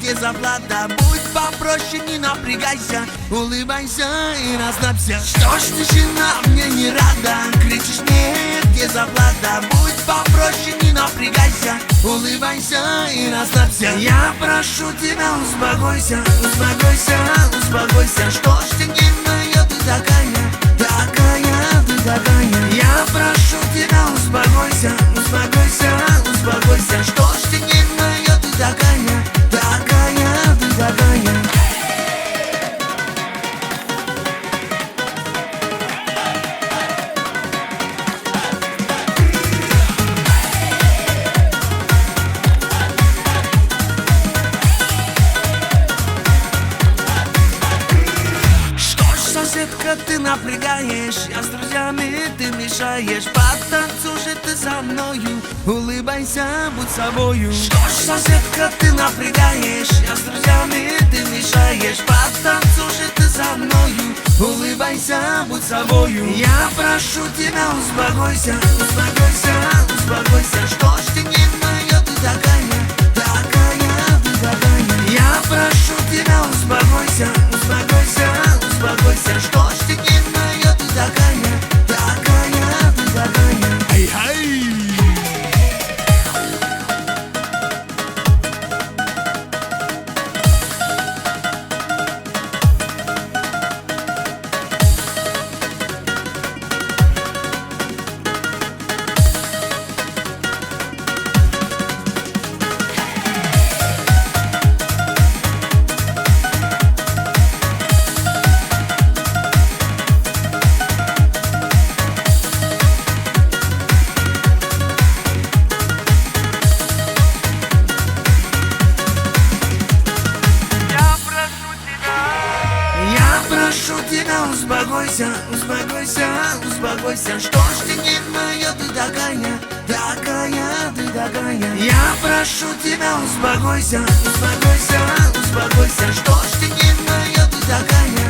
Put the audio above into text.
без оплата. Будь попроще, не напрягайся, улыбайся и расслабься. Что ж ты, жена, мне не рада, кричишь нет, без оплата. Будь попроще, не напрягайся, улыбайся и расслабься. Я прошу тебя, успокойся, успокойся, успокойся. Что ж ты нервная, ты такая, такая, ты такая. Я прошу тебя, успокойся, успокойся, успокойся. Что ж ты нервная, ты такая, такая, ты такая. Соседка, ты напрягаешь, я с друзьями, ты мешаешь. Потанцуй же ты со мною, улыбайся, будь собою. Что ж, соседка, ты напрягаешь, я с друзьями, ты мешаешь. Потанцуй же ты со мною, улыбайся, будь собою. Я прошу тебя, успокойся, успокойся, успокойся. Что ж ты нервная, ты такая, такая, ты такая. Я прошу тебя, успокойся, успокойся, успокойся. Что ж ты нервная, ты такая, такая, ты такая. Ай-хай! Прошу тебя, успокойся, успокойся, успокойся. Что ж ты нервная, ты такая, такая, ты такая. Я прошу тебя, успокойся, успокойся, успокойся. Что ж ты нервная, ты такая,